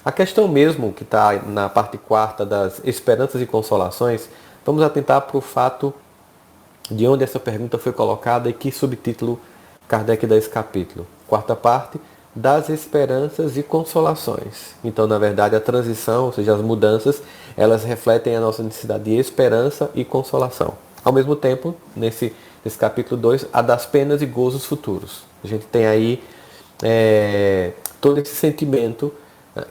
A questão mesmo que está na parte quarta das esperanças e consolações, vamos atentar para o fato de onde essa pergunta foi colocada e que subtítulo Kardec dá esse capítulo. Quarta parte, das esperanças e consolações. Então, na verdade, a transição, ou seja, as mudanças, elas refletem a nossa necessidade de esperança e consolação. Ao mesmo tempo, nesse capítulo 2, a das penas e gozos futuros. A gente tem aí todo esse sentimento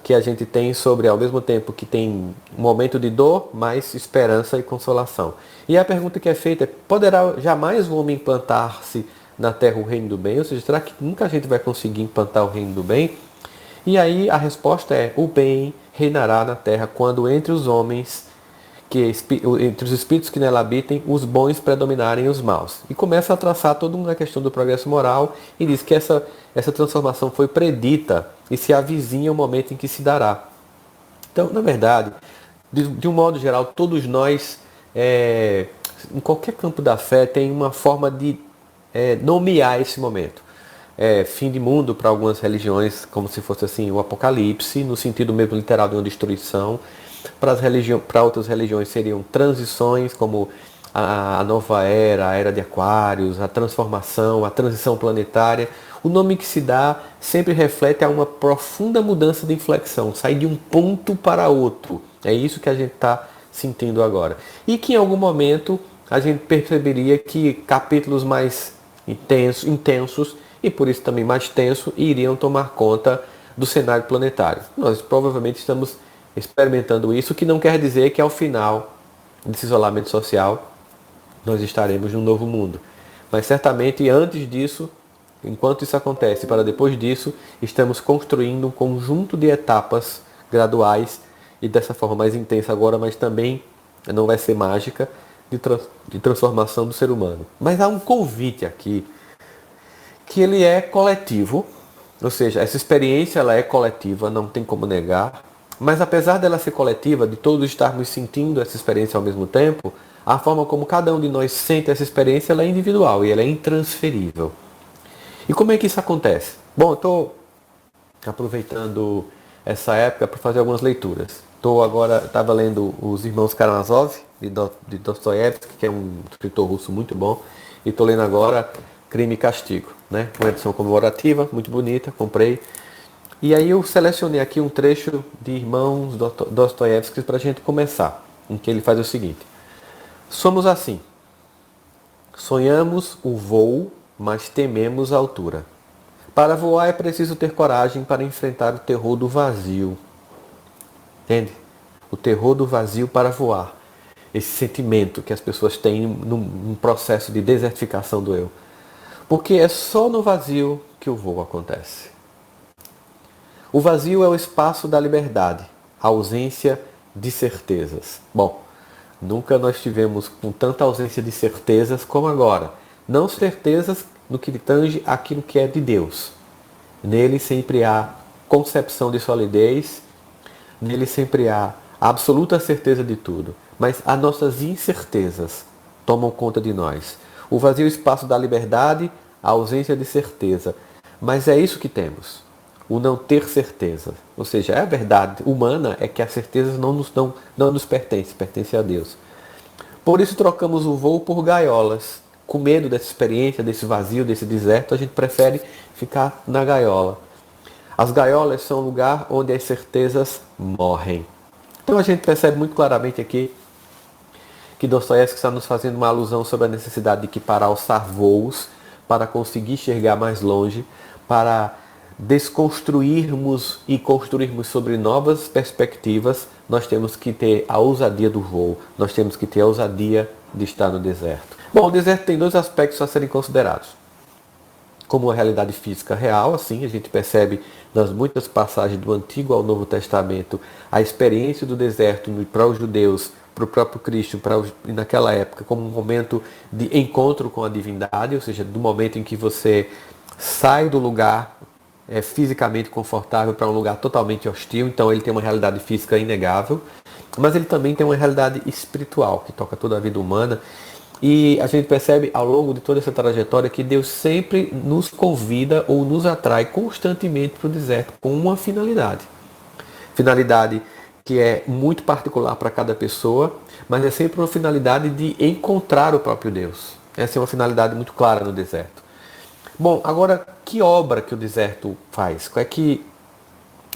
que a gente tem sobre, ao mesmo tempo que tem um momento de dor, mais esperança e consolação. E a pergunta que é feita é, poderá jamais o homem implantar-se na terra o reino do bem? Ou seja, será que nunca a gente vai conseguir implantar o reino do bem? E aí a resposta é, o bem reinará na terra quando entre os homens, entre os espíritos que nela habitem, os bons predominarem os maus. E começa a traçar toda uma questão do progresso moral e diz que essa transformação foi predita e se avizinha o momento em que se dará. Então, na verdade, de um modo geral, todos nós, em qualquer campo da fé, tem uma forma de nomear esse momento. Fim de mundo para algumas religiões, como se fosse assim o apocalipse, no sentido mesmo literal de uma destruição. Para outras religiões seriam transições, como a nova era, a era de Aquários, a transformação, a transição planetária. O nome que se dá sempre reflete a uma profunda mudança de inflexão, sair de um ponto para outro. É isso que a gente está sentindo agora. E que em algum momento a gente perceberia que capítulos mais intensos e por isso também mais tenso iriam tomar conta do cenário planetário. Nós provavelmente estamos experimentando isso, o que não quer dizer que ao final desse isolamento social nós estaremos num novo mundo. Mas certamente antes disso, enquanto isso acontece, para depois disso, estamos construindo um conjunto de etapas graduais e dessa forma mais intensa agora, mas também não vai ser mágica, de transformação do ser humano. Mas há um convite aqui que ele é coletivo, ou seja, essa experiência ela é coletiva, não tem como negar, mas apesar dela ser coletiva, de todos estarmos sentindo essa experiência ao mesmo tempo, a forma como cada um de nós sente essa experiência ela é individual e ela é intransferível. E como é que isso acontece? Bom, eu estou aproveitando essa época para fazer algumas leituras. Estava lendo Os Irmãos Karamazov, de Dostoiévski, que é um escritor russo muito bom, e estou lendo agora Crime e Castigo, né? Uma edição comemorativa, muito bonita, comprei. E aí eu selecionei aqui um trecho de Irmãos Dostoiévski para a gente começar, em que ele faz o seguinte. Somos assim. Sonhamos o voo, mas tememos a altura. Para voar é preciso ter coragem para enfrentar o terror do vazio. Entende? O terror do vazio para voar. Esse sentimento que as pessoas têm num processo de desertificação do eu. Porque é só no vazio que o voo acontece. O vazio é o espaço da liberdade, a ausência de certezas. Bom, nunca nós tivemos com tanta ausência de certezas como agora. Não certezas no que tange aquilo que é de Deus. Nele sempre há concepção de solidez, nele sempre há absoluta certeza de tudo. Mas as nossas incertezas tomam conta de nós. O vazio é o espaço da liberdade, a ausência de certeza. Mas é isso que temos. O não ter certeza. Ou seja, é a verdade humana é que as certezas não nos pertence a Deus. Por isso trocamos o voo por gaiolas. Com medo dessa experiência, desse vazio, desse deserto, a gente prefere ficar na gaiola. As gaiolas são o lugar onde as certezas morrem. Então a gente percebe muito claramente aqui que Dostoiévski está nos fazendo uma alusão sobre a necessidade de que para alçar voos, para conseguir enxergar mais longe, para desconstruirmos e construirmos sobre novas perspectivas, nós temos que ter a ousadia do voo, nós temos que ter a ousadia de estar no deserto. Bom, o deserto tem dois aspectos a serem considerados. Como a realidade física real, assim, a gente percebe nas muitas passagens do Antigo ao Novo Testamento a experiência do deserto para os judeus, para o próprio Cristo, naquela época, como um momento de encontro com a divindade, ou seja, do momento em que você sai do lugar fisicamente confortável para um lugar totalmente hostil. Então ele tem uma realidade física inegável, mas ele também tem uma realidade espiritual que toca toda a vida humana. E a gente percebe ao longo de toda essa trajetória que Deus sempre nos convida ou nos atrai constantemente para o deserto com uma finalidade. Finalidade que é muito particular para cada pessoa, mas é sempre uma finalidade de encontrar o próprio Deus. Essa é uma finalidade muito clara no deserto. Bom, agora, que obra que o deserto faz? O que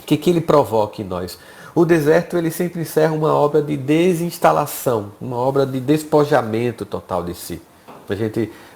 ele provoca em nós? O deserto, ele sempre encerra uma obra de desinstalação, uma obra de despojamento total de si.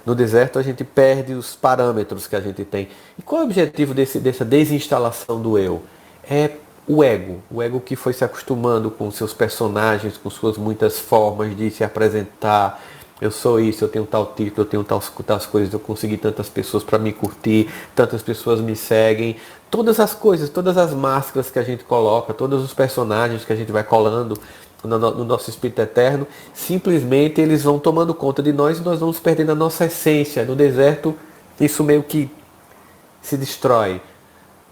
No deserto, a gente perde os parâmetros que a gente tem. E qual é o objetivo dessa desinstalação do eu? É o ego que foi se acostumando com seus personagens, com suas muitas formas de se apresentar. Eu sou isso, eu tenho tal título, eu tenho tais coisas, eu consegui tantas pessoas para me curtir, tantas pessoas me seguem. Todas as coisas, todas as máscaras que a gente coloca, todos os personagens que a gente vai colando no nosso espírito eterno, simplesmente eles vão tomando conta de nós e nós vamos perdendo a nossa essência. No deserto, isso meio que se destrói.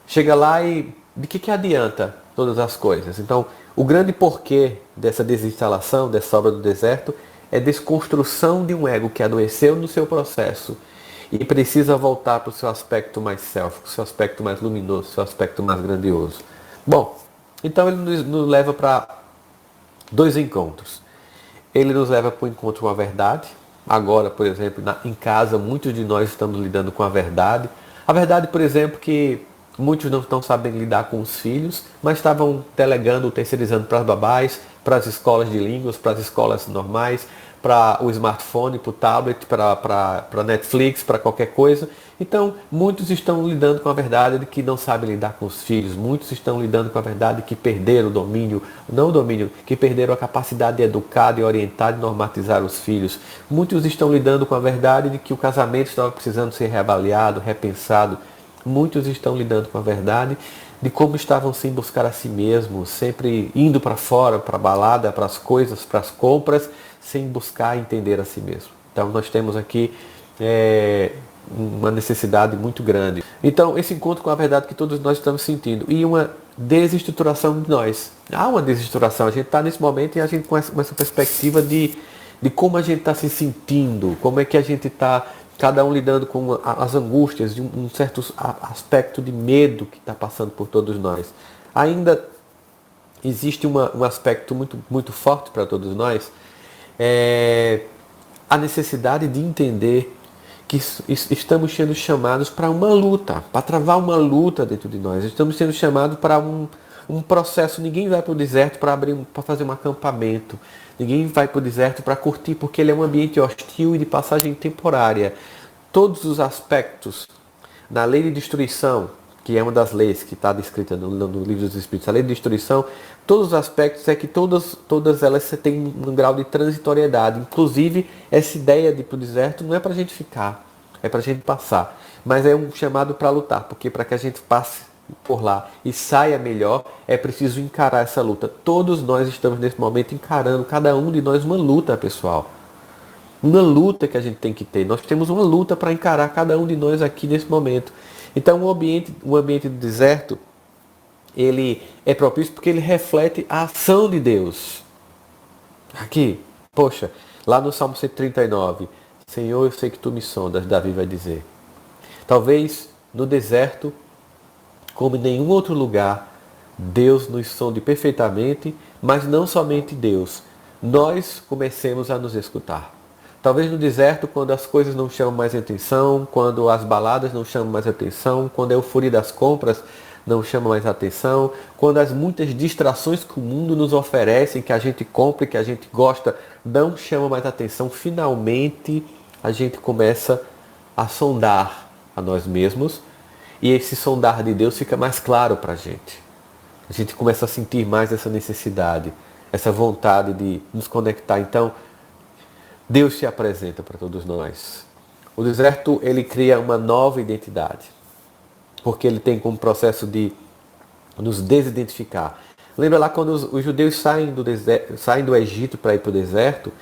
Chega lá e de que adianta todas as coisas? Então, o grande porquê dessa desinstalação, dessa obra do deserto, é desconstrução de um ego que adoeceu no seu processo e precisa voltar para o seu aspecto mais self, o seu aspecto mais luminoso, o seu aspecto mais grandioso. Bom, então ele nos leva para dois encontros. Ele nos leva para o encontro com a verdade. Agora, por exemplo, em casa, muitos de nós estamos lidando com a verdade. A verdade, por exemplo, que muitos não estão sabendo lidar com os filhos, mas estavam delegando ou terceirizando para as babás, para as escolas de línguas, para as escolas normais, para o smartphone, para o tablet, para Netflix, para qualquer coisa. Então, muitos estão lidando com a verdade de que não sabem lidar com os filhos. Muitos estão lidando com a verdade de que perderam o domínio, não o domínio, que perderam a capacidade de educar, de orientar, de normatizar os filhos. Muitos estão lidando com a verdade de que o casamento estava precisando ser reavaliado, repensado. Muitos estão lidando com a verdade de como estavam sem buscar a si mesmos, sempre indo para fora, para a balada, para as coisas, para as compras, sem buscar entender a si mesmo. Então nós temos aqui uma necessidade muito grande. Então esse encontro com a verdade que todos nós estamos sentindo e uma desestruturação de nós. Há uma desestruturação, a gente está nesse momento e a gente com essa perspectiva de como a gente está se sentindo, como é que a gente está, cada um lidando com as angústias de um certo aspecto de medo que está passando por todos nós. Ainda existe um aspecto muito, muito forte para todos nós, a necessidade de entender que estamos sendo chamados para uma luta, para travar uma luta dentro de nós. Estamos sendo chamados para um processo. Ninguém vai para o deserto para fazer um acampamento. Ninguém vai para o deserto para curtir, porque ele é um ambiente hostil e de passagem temporária. Todos os aspectos na lei de destruição, que é uma das leis que está descrita no livro dos Espíritos, a lei de destruição, todos os aspectos é que todas elas têm um grau de transitoriedade. Inclusive, essa ideia de ir para o deserto não é para a gente ficar, é para a gente passar. Mas é um chamado para lutar, porque para que a gente passe por lá e saia melhor, é preciso encarar essa luta. Todos nós estamos nesse momento encarando, cada um de nós, uma luta, pessoal. Uma luta que a gente tem que ter. Nós temos uma luta para encarar, cada um de nós aqui nesse momento. Então o ambiente do deserto, ele é propício porque ele reflete a ação de Deus. Aqui, poxa, lá no Salmo 139, Senhor, eu sei que tu me sondas, Davi vai dizer. Talvez no deserto, como em nenhum outro lugar, Deus nos sonde perfeitamente, mas não somente Deus. Nós comecemos a nos escutar. Talvez no deserto, quando as coisas não chamam mais atenção, quando as baladas não chamam mais atenção, quando a euforia das compras não chama mais atenção, quando as muitas distrações que o mundo nos oferece, que a gente compra e que a gente gosta, não chamam mais atenção, finalmente a gente começa a sondar a nós mesmos e esse sondar de Deus fica mais claro para a gente. A gente começa a sentir mais essa necessidade, essa vontade de nos conectar. Então, Deus se apresenta para todos nós. O deserto, ele cria uma nova identidade, porque ele tem como processo de nos desidentificar. Lembra lá quando os judeus saem do Egito para ir para o deserto?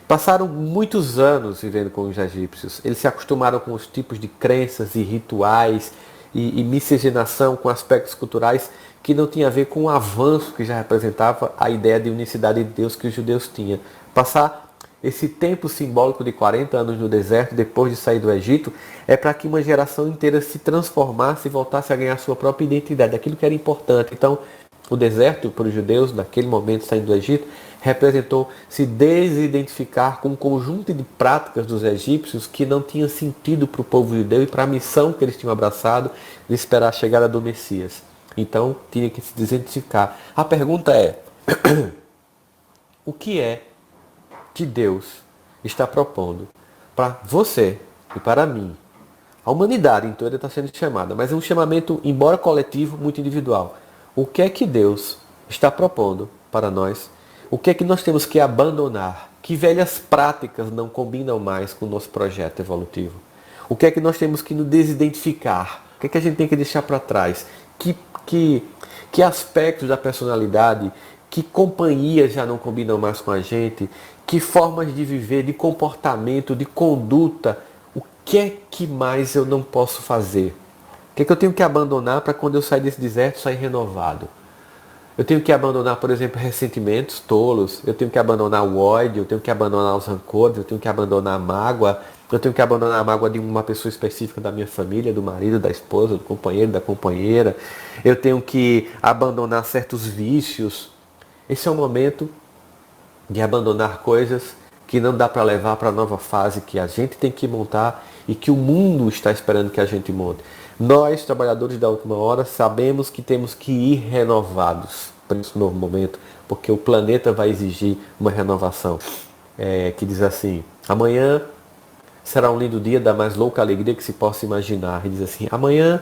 Passaram muitos anos vivendo com os egípcios. Eles se acostumaram com os tipos de crenças e rituais e miscigenação com aspectos culturais que não tinha a ver com o avanço que já representava a ideia de unicidade de Deus que os judeus tinham. Passar esse tempo simbólico de 40 anos no deserto, depois de sair do Egito, é para que uma geração inteira se transformasse e voltasse a ganhar sua própria identidade, aquilo que era importante. Então, O deserto, para os judeus, naquele momento saindo do Egito, representou se desidentificar com um conjunto de práticas dos egípcios que não tinha sentido para o povo judeu e para a missão que eles tinham abraçado de esperar a chegada do Messias. Então, tinha que se desidentificar. A pergunta é, o que é que Deus está propondo para você e para mim? A humanidade em toda está sendo chamada, mas é um chamamento, embora coletivo, muito individual. O que é que Deus está propondo para nós? O que é que nós temos que abandonar? Que velhas práticas não combinam mais com o nosso projeto evolutivo? O que é que nós temos que nos desidentificar? O que é que a gente tem que deixar para trás? Que aspectos da personalidade, que companhias já não combinam mais com a gente? Que formas de viver, de comportamento, de conduta? O que é que mais eu não posso fazer? O que é que eu tenho que abandonar para quando eu sair desse deserto, sair renovado? Eu tenho que abandonar, por exemplo, ressentimentos tolos, eu tenho que abandonar o ódio, eu tenho que abandonar os rancores, eu tenho que abandonar a mágoa, eu tenho que abandonar a mágoa de uma pessoa específica da minha família, do marido, da esposa, do companheiro, da companheira. Eu tenho que abandonar certos vícios. Esse é o momento de abandonar coisas que não dá para levar para a nova fase que a gente tem que montar e que o mundo está esperando que a gente monte. Nós, trabalhadores da última hora, sabemos que temos que ir renovados para esse novo momento, porque o planeta vai exigir uma renovação. Que diz assim, amanhã será um lindo dia da mais louca alegria que se possa imaginar. E diz assim, amanhã,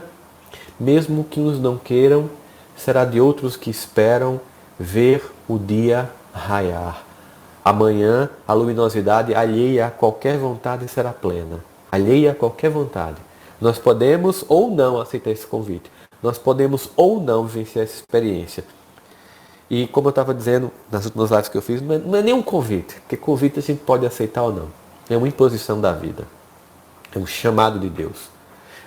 mesmo que uns não queiram, será de outros que esperam ver o dia raiar. Amanhã, a luminosidade alheia a qualquer vontade será plena. Alheia a qualquer vontade. Nós podemos ou não aceitar esse convite. Nós podemos ou não vivenciar essa experiência. E como eu estava dizendo nas últimas lives que eu fiz, não é nenhum convite. Porque convite a gente pode aceitar ou não. É uma imposição da vida. É um chamado de Deus.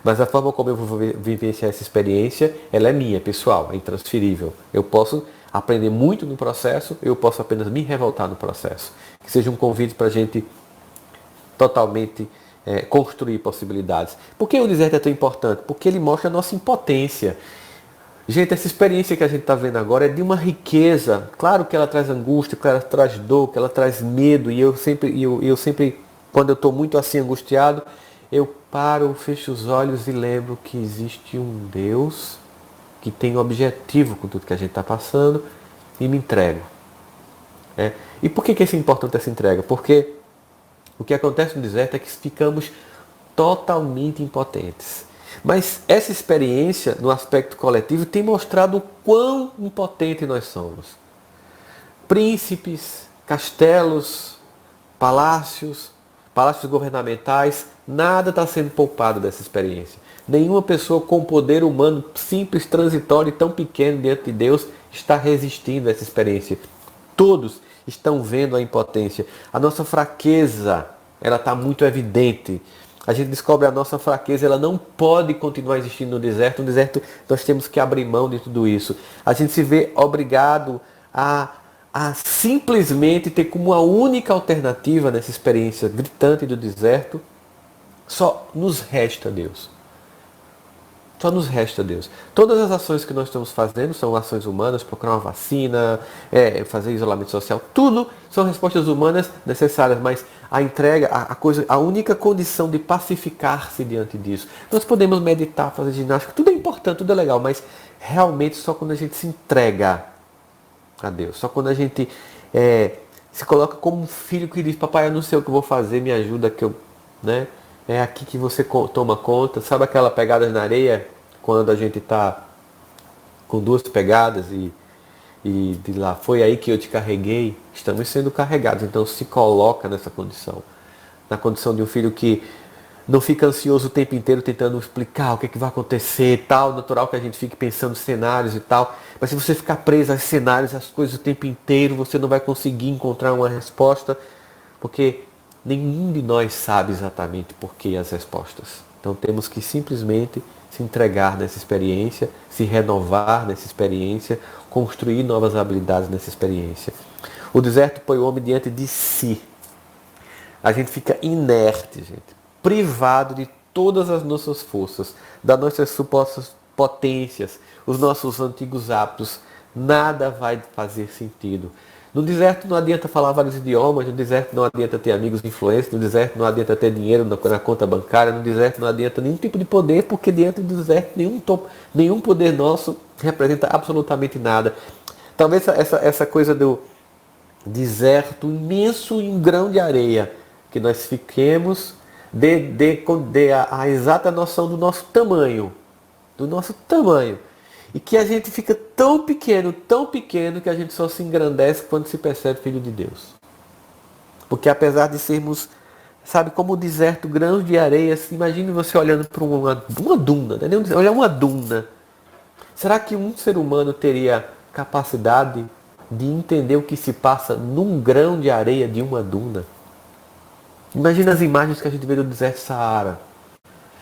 Mas a forma como eu vou vivenciar essa experiência, ela é minha, pessoal, é intransferível. Eu posso aprender muito no processo, eu posso apenas me revoltar no processo. Que seja um convite para a gente totalmente construir possibilidades. Por que o deserto é tão importante? Porque ele mostra a nossa impotência. Gente, essa experiência que a gente está vendo agora é de uma riqueza. Claro que ela traz angústia, que ela traz dor, que ela traz medo. E eu sempre, quando eu estou muito assim angustiado, eu paro, fecho os olhos e lembro que existe um Deus que tem um objetivo com tudo que a gente está passando e me entrego. E por que é importante essa entrega? Porque o que acontece no deserto é que ficamos totalmente impotentes. Mas essa experiência, no aspecto coletivo, tem mostrado o quão impotentes nós somos. Príncipes, castelos, palácios governamentais, nada está sendo poupado dessa experiência. Nenhuma pessoa com poder humano simples, transitório e tão pequeno diante de Deus está resistindo a essa experiência. Todos estão vendo a impotência. A nossa fraqueza, ela está muito evidente. A gente descobre a nossa fraqueza, ela não pode continuar existindo no deserto. No deserto nós temos que abrir mão de tudo isso. A gente se vê obrigado a simplesmente ter como a única alternativa nessa experiência gritante do deserto, só nos resta Deus. Só nos resta Deus. Todas as ações que nós estamos fazendo são ações humanas, procurar uma vacina, fazer isolamento social, tudo são respostas humanas necessárias, mas a entrega, a única condição de pacificar-se diante disso. Nós podemos meditar, fazer ginástica, tudo é importante, tudo é legal, mas realmente só quando a gente se entrega a Deus, só quando a gente se coloca como um filho que diz, papai, eu não sei o que eu vou fazer, me ajuda que eu, é aqui que você toma conta. Sabe aquela pegada na areia? Quando a gente está com duas pegadas e de lá, foi aí que eu te carreguei. Estamos sendo carregados. Então se coloca nessa condição. Na condição de um filho que não fica ansioso o tempo inteiro tentando explicar o que vai acontecer e tal. Natural que a gente fique pensando cenários e tal. Mas se você ficar preso aos cenários, às coisas o tempo inteiro, você não vai conseguir encontrar uma resposta. Porque nenhum de nós sabe exatamente por que as respostas. Então temos que simplesmente se entregar nessa experiência, se renovar nessa experiência, construir novas habilidades nessa experiência. O deserto põe o homem diante de si. A gente fica inerte, gente, privado de todas as nossas forças, das nossas supostas potências, os nossos antigos hábitos, nada vai fazer sentido. No deserto não adianta falar vários idiomas, no deserto não adianta ter amigos influentes, no deserto não adianta ter dinheiro na conta bancária, no deserto não adianta nenhum tipo de poder, porque diante do deserto nenhum poder nosso representa absolutamente nada. Talvez essa coisa do deserto imenso em um grão de areia, que nós fiquemos, dê a exata noção do nosso tamanho, e que a gente fica tão pequeno, que a gente só se engrandece quando se percebe filho de Deus. Porque apesar de sermos, sabe, como o deserto, grãos de areia, imagine você olhando para uma duna, né? Olhar uma duna. Será que um ser humano teria capacidade de entender o que se passa num grão de areia de uma duna? Imagina as imagens que a gente vê do deserto Saara.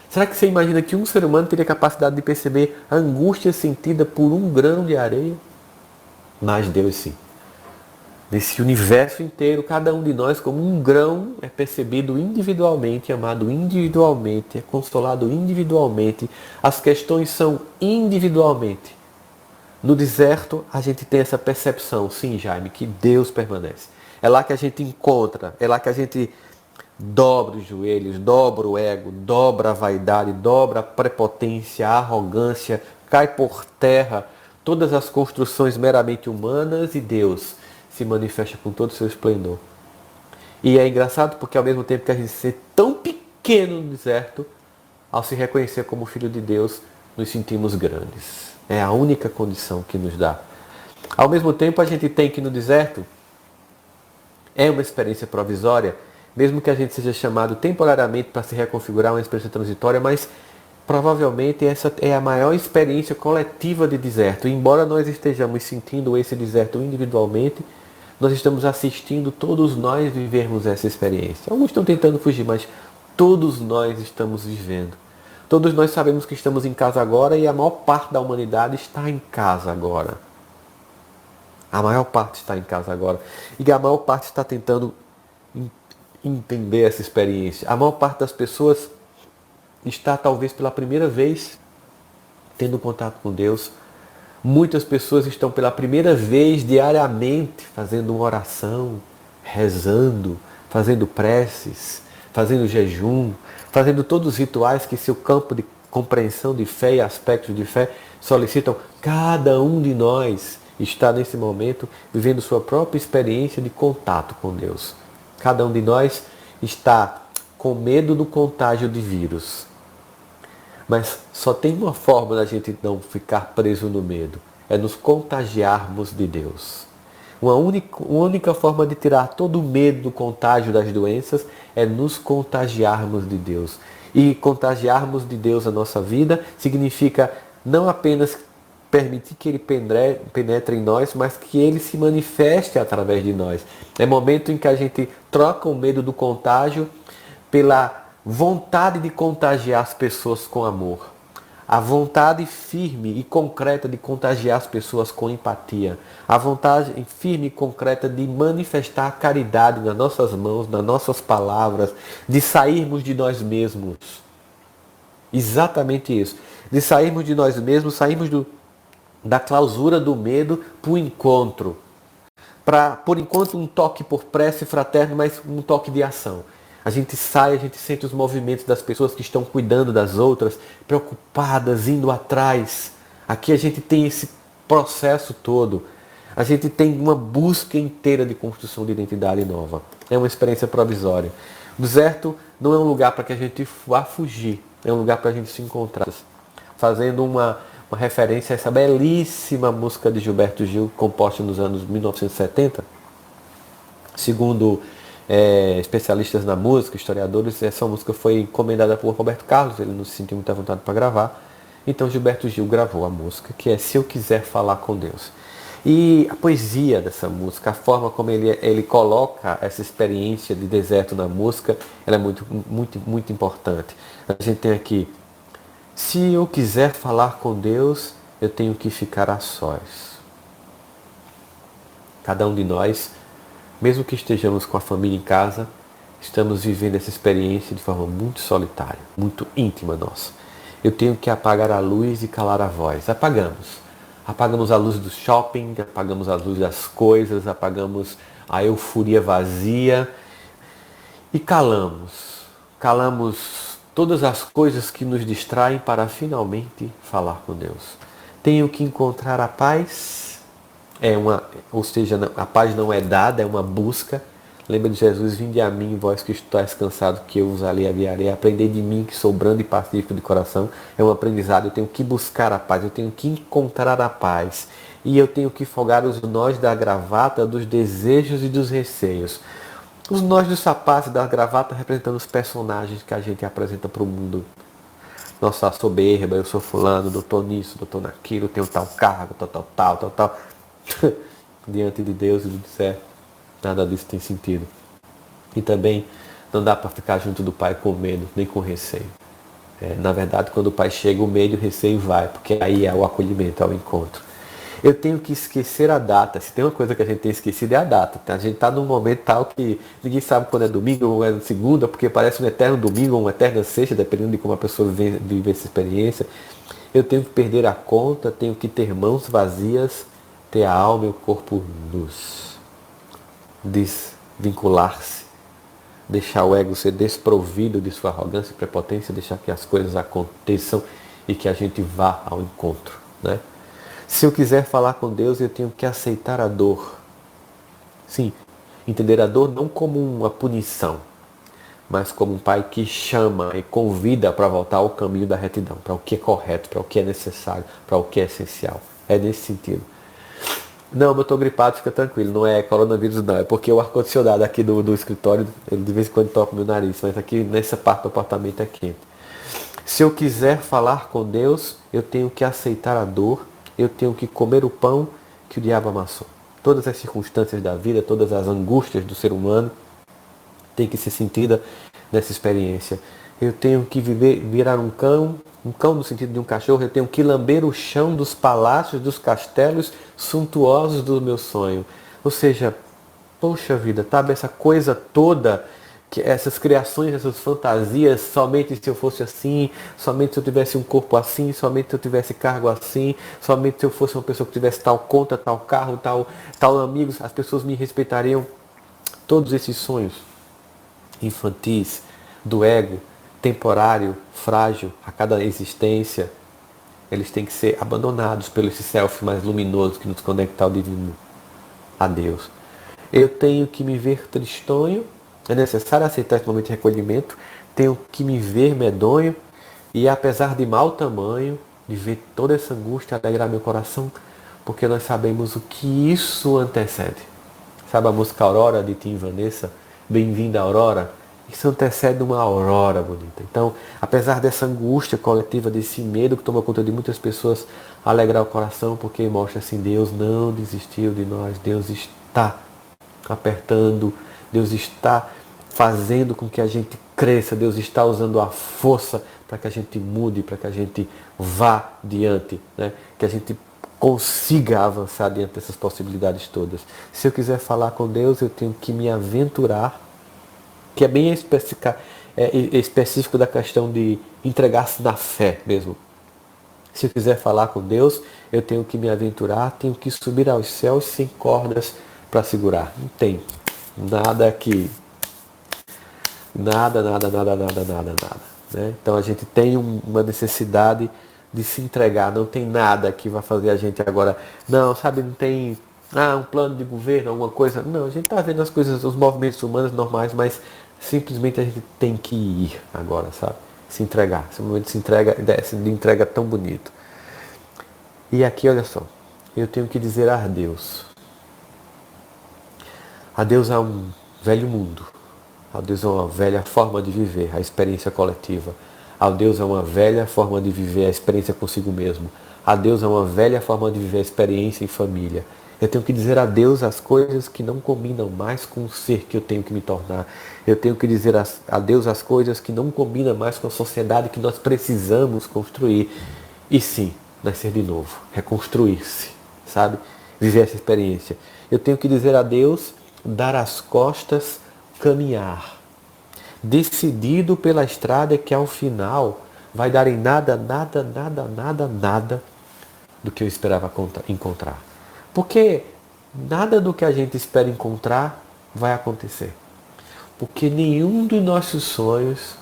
Será que você imagina que um ser humano teria capacidade de perceber a angústia sentida por um grão de areia? Mas Deus sim. Nesse universo inteiro, cada um de nós, como um grão, é percebido individualmente, amado individualmente, é consolado individualmente. As questões são individualmente. No deserto, a gente tem essa percepção, sim, Jaime, que Deus permanece. É lá que a gente encontra, é lá que a gente dobra os joelhos, dobra o ego, dobra a vaidade, dobra a prepotência, a arrogância, cai por terra todas as construções meramente humanas e Deus se manifesta com todo o seu esplendor. E é engraçado porque ao mesmo tempo que a gente se sente tão pequeno no deserto, ao se reconhecer como filho de Deus, nos sentimos grandes. É a única condição que nos dá. Ao mesmo tempo a gente tem que no deserto é uma experiência provisória, mesmo que a gente seja chamado temporariamente para se reconfigurar uma experiência transitória, mas provavelmente essa é a maior experiência coletiva de deserto. E embora nós estejamos sentindo esse deserto individualmente, nós estamos assistindo todos nós vivermos essa experiência. Alguns estão tentando fugir, mas todos nós estamos vivendo. Todos nós sabemos que estamos em casa agora e a maior parte da humanidade está em casa agora. A maior parte está em casa agora. E a maior parte está tentando entender essa experiência. A maior parte das pessoas está talvez pela primeira vez tendo contato com Deus. Muitas pessoas estão pela primeira vez diariamente fazendo uma oração, rezando, fazendo preces, fazendo jejum, fazendo todos os rituais que seu campo de compreensão de fé e aspectos de fé solicitam. Cada um de nós está nesse momento vivendo sua própria experiência de contato com Deus. Cada um de nós está com medo do contágio de vírus. Mas só tem uma forma da gente não ficar preso no medo. É nos contagiarmos de Deus. Uma única forma de tirar todo o medo do contágio das doenças é nos contagiarmos de Deus. E contagiarmos de Deus a nossa vida significa não apenas permitir que Ele penetre em nós, mas que Ele se manifeste através de nós. É momento em que a gente troca o medo do contágio pela vontade de contagiar as pessoas com amor. A vontade firme e concreta de contagiar as pessoas com empatia. A vontade firme e concreta de manifestar a caridade nas nossas mãos, nas nossas palavras, de sairmos de nós mesmos. Exatamente isso. De sairmos de nós mesmos, sairmos da clausura do medo para o encontro. Por enquanto, um toque por prece fraterno, mas um toque de ação. A gente sai, a gente sente os movimentos das pessoas que estão cuidando das outras, preocupadas, indo atrás. Aqui a gente tem esse processo todo. A gente tem uma busca inteira de construção de identidade nova. É uma experiência provisória. O deserto não é um lugar para que a gente vá fugir. É um lugar para a gente se encontrar. Fazendo uma referência a essa belíssima música de Gilberto Gil, composta nos anos 1970. Segundo especialistas na música, historiadores, essa música foi encomendada por Roberto Carlos, ele não se sentiu muita vontade para gravar, então Gilberto Gil gravou a música, que é Se Eu Quiser Falar com Deus. E a poesia dessa música, a forma como ele coloca essa experiência de deserto na música, ela é muito, muito, muito importante. A gente tem aqui, se eu quiser falar com Deus, eu tenho que ficar a sós. Cada um de nós, mesmo que estejamos com a família em casa, estamos vivendo essa experiência de forma muito solitária, muito íntima nossa. Eu tenho que apagar a luz e calar a voz. Apagamos. Apagamos a luz do shopping, apagamos a luz das coisas, apagamos a euforia vazia e calamos. Calamos todas as coisas que nos distraem para finalmente falar com Deus. Tenho que encontrar a paz, ou seja, a paz não é dada, é uma busca. Lembra de Jesus: vinde a mim, vós que estáis cansados, que eu vos aliviarei. Aprendei de mim, que sou brando e pacífico de coração. É um aprendizado. Eu tenho que buscar a paz, eu tenho que encontrar a paz. E eu tenho que folgar os nós da gravata, dos desejos e dos receios. Os nós dos sapatos e da gravata representando os personagens que a gente apresenta para o mundo. Nossa soberba, eu sou fulano, doutor nisso, doutor naquilo, tenho tal cargo, tal. Diante de Deus e do certo, nada disso tem sentido. E também não dá para ficar junto do Pai com medo, nem com receio. Na verdade, quando o Pai chega, o medo e o receio vai, porque aí é o acolhimento, é o encontro. Eu tenho que esquecer a data. Se tem uma coisa que a gente tem esquecido é a data. A gente está num momento tal que ninguém sabe quando é domingo ou é segunda, porque parece um eterno domingo ou uma eterna sexta, dependendo de como a pessoa vive essa experiência. Eu tenho que perder a conta, tenho que ter mãos vazias, ter a alma e o corpo nus. Desvincular-se. Deixar o ego ser desprovido de sua arrogância e prepotência, deixar que as coisas aconteçam e que a gente vá ao encontro, né? Se eu quiser falar com Deus, eu tenho que aceitar a dor. Sim, entender a dor não como uma punição, mas como um pai que chama e convida para voltar ao caminho da retidão, para o que é correto, para o que é necessário, para o que é essencial. É nesse sentido. Não, eu estou gripado, fica tranquilo. Não é coronavírus não, é porque o ar-condicionado aqui do escritório, ele de vez em quando toca meu nariz, mas aqui nessa parte do apartamento é quente. Se eu quiser falar com Deus, eu tenho que aceitar a dor, eu tenho que comer o pão que o diabo amassou. Todas as circunstâncias da vida, todas as angústias do ser humano têm que ser sentidas nessa experiência. Eu tenho que virar um cão no sentido de um cachorro, eu tenho que lamber o chão dos palácios, dos castelos suntuosos do meu sonho. Ou seja, poxa vida, sabe, essa coisa toda, que essas criações, essas fantasias, somente se eu fosse assim, somente se eu tivesse um corpo assim, somente se eu tivesse cargo assim, somente se eu fosse uma pessoa que tivesse tal conta, tal carro, tal amigos, as pessoas me respeitariam. Todos esses sonhos infantis, do ego, temporário, frágil, a cada existência, eles têm que ser abandonados pelo esse self mais luminoso que nos conecta ao divino, a Deus. Eu tenho que me ver tristonho, é necessário aceitar esse momento de recolhimento, tenho que me ver medonho e, apesar de mau tamanho, de ver toda essa angústia, alegrar meu coração, porque nós sabemos o que isso antecede. Sabe a música Aurora de Tim Vanessa? Bem-vinda Aurora? Isso antecede uma aurora bonita. Então, apesar dessa angústia coletiva, desse medo que toma conta de muitas pessoas, alegrar o coração, porque mostra assim, Deus não desistiu de nós, Deus está apertando, Deus está fazendo com que a gente cresça, Deus está usando a força para que a gente mude, para que a gente vá diante, né? Que a gente consiga avançar diante dessas possibilidades todas. Se eu quiser falar com Deus, eu tenho que me aventurar, que é bem específico da questão de entregar-se na fé mesmo. Se eu quiser falar com Deus, eu tenho que me aventurar, tenho que subir aos céus sem cordas para segurar. Não tem nada aqui. Nada. Né? Então a gente tem uma necessidade de se entregar. Não tem nada que vai fazer a gente agora. Não, sabe, não tem um plano de governo, alguma coisa. Não, a gente está vendo as coisas, os movimentos humanos normais, mas simplesmente a gente tem que ir agora, sabe? Se entregar. Esse momento de entrega tão bonito. E aqui, olha só, eu tenho que dizer adeus. Adeus a um velho mundo. Adeus a uma velha forma de viver, a experiência coletiva. Adeus a uma velha forma de viver, a experiência consigo mesmo. Adeus a uma velha forma de viver, a experiência em família. Eu tenho que dizer adeus às coisas que não combinam mais com o ser que eu tenho que me tornar. Eu tenho que dizer adeus às coisas que não combinam mais com a sociedade que nós precisamos construir. E sim, nascer de novo, reconstruir-se, sabe? Viver essa experiência. Eu tenho que dizer adeus, dar as costas, caminhar. Decidido pela estrada que ao final vai dar em nada, do que eu esperava encontrar. Porque nada do que a gente espera encontrar vai acontecer. Porque nenhum dos nossos sonhos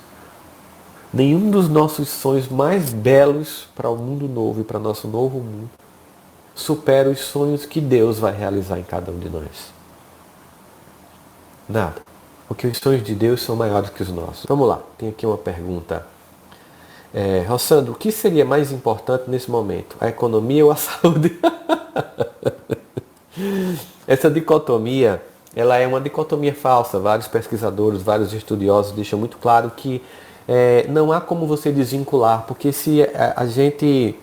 mais belos para o mundo novo e para nosso novo mundo supera os sonhos que Deus vai realizar em cada um de nós. Nada. Porque os sonhos de Deus são maiores que os nossos. Vamos lá, tem aqui uma pergunta. Rossandro, o que seria mais importante nesse momento? A economia ou a saúde? Essa dicotomia, ela é uma dicotomia falsa. Vários pesquisadores, vários estudiosos deixam muito claro que não há como você desvincular, porque se a gente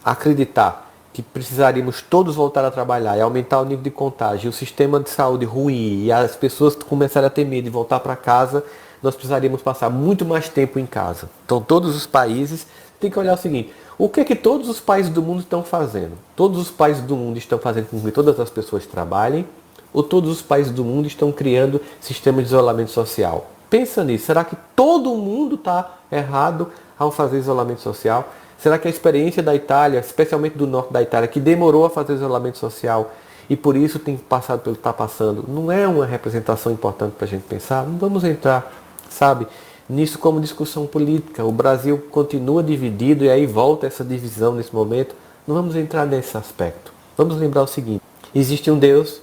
acreditar que precisaríamos todos voltar a trabalhar e aumentar o nível de contágio, e o sistema de saúde ruim e as pessoas começarem a ter medo de voltar para casa, nós precisaríamos passar muito mais tempo em casa. Então todos os países têm que olhar o seguinte, o que é que todos os países do mundo estão fazendo? Todos os países do mundo estão fazendo com que todas as pessoas trabalhem, ou todos os países do mundo estão criando sistemas de isolamento social? Pensa nisso, será que todo mundo está errado ao fazer isolamento social? Será que a experiência da Itália, especialmente do norte da Itália, que demorou a fazer isolamento social e por isso tem passado pelo que está passando, não é uma representação importante para a gente pensar? Não vamos entrar, sabe, nisso como discussão política. O Brasil continua dividido e aí volta essa divisão nesse momento. Não vamos entrar nesse aspecto. Vamos lembrar o seguinte, existe um Deus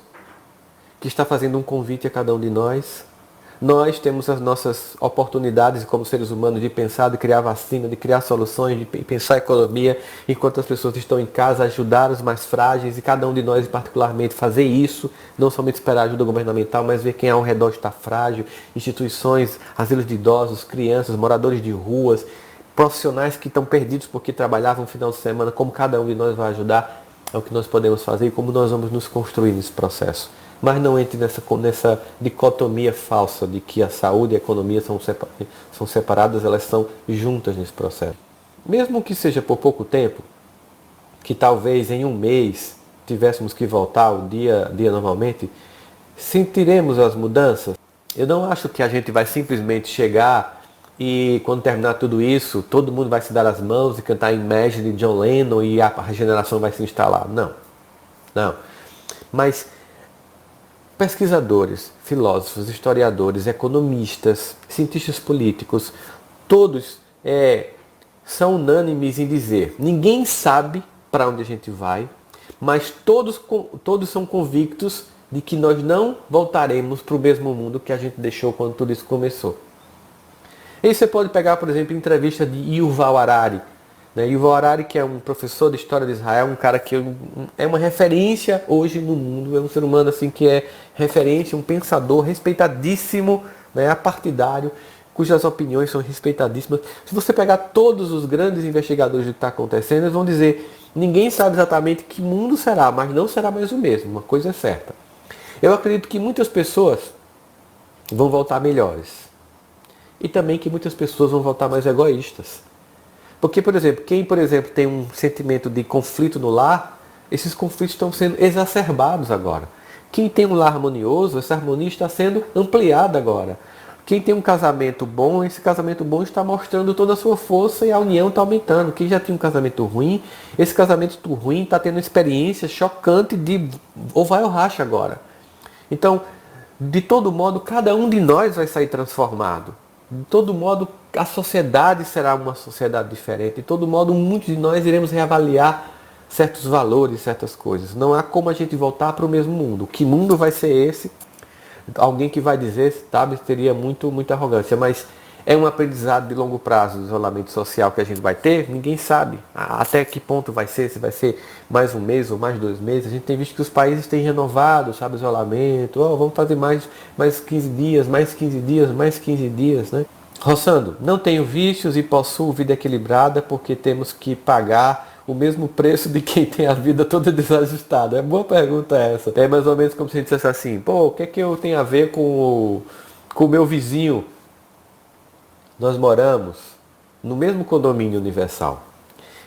que está fazendo um convite a cada um de nós. Nós temos as nossas oportunidades como seres humanos de pensar, de criar vacina, de criar soluções, de pensar economia, enquanto as pessoas estão em casa, ajudar os mais frágeis e cada um de nós particularmente fazer isso, não somente esperar ajuda governamental, mas ver quem ao redor está frágil, instituições, asilos de idosos, crianças, moradores de ruas, profissionais que estão perdidos porque trabalhavam no final de semana, como cada um de nós vai ajudar, é o que nós podemos fazer e como nós vamos nos construir nesse processo. Mas não entre nessa dicotomia falsa de que a saúde e a economia são separadas, elas são juntas nesse processo. Mesmo que seja por pouco tempo, que talvez em um mês tivéssemos que voltar ao dia normalmente, sentiremos as mudanças. Eu não acho que a gente vai simplesmente chegar e quando terminar tudo isso, todo mundo vai se dar as mãos e cantar Imagine de John Lennon e a regeneração vai se instalar. Não. Mas pesquisadores, filósofos, historiadores, economistas, cientistas políticos, todos são unânimes em dizer, ninguém sabe para onde a gente vai, mas todos são convictos de que nós não voltaremos para o mesmo mundo que a gente deixou quando tudo isso começou. E você pode pegar, por exemplo, a entrevista de Yuval Harari. Yuval Harari, que é um professor de história de Israel, um cara que é uma referência hoje no mundo, é um ser humano assim que é referência, um pensador respeitadíssimo, apartidário, cujas opiniões são respeitadíssimas. Se você pegar todos os grandes investigadores do que está acontecendo, eles vão dizer, ninguém sabe exatamente que mundo será, mas não será mais o mesmo, uma coisa é certa. Eu acredito que muitas pessoas vão voltar melhores. E também que muitas pessoas vão voltar mais egoístas. Porque, por exemplo, quem, tem um sentimento de conflito no lar, esses conflitos estão sendo exacerbados agora. Quem tem um lar harmonioso, essa harmonia está sendo ampliada agora. Quem tem um casamento bom, esse casamento bom está mostrando toda a sua força e a união está aumentando. Quem já tinha um casamento ruim, esse casamento ruim está tendo uma experiência chocante de ou vai ou racha agora. Então, de todo modo, cada um de nós vai sair transformado. De todo modo, a sociedade será uma sociedade diferente. De todo modo, muitos de nós iremos reavaliar certos valores, certas coisas. Não há como a gente voltar para o mesmo mundo. Que mundo vai ser esse? Alguém que vai dizer, sabe, teria muita arrogância. Mas é um aprendizado de longo prazo, do isolamento social que a gente vai ter? Ninguém sabe. Até que ponto vai ser? Se vai ser mais um mês ou mais 2 meses? A gente tem visto que os países têm renovado, sabe, o isolamento. Vamos fazer mais 15 dias, mais 15 dias, mais 15 dias, né? Rossandro, não tenho vícios e possuo vida equilibrada porque temos que pagar o mesmo preço de quem tem a vida toda desajustada. É boa pergunta essa. É mais ou menos como se a gente dissesse assim, o que é que eu tenho a ver com o meu vizinho? Nós moramos no mesmo condomínio universal.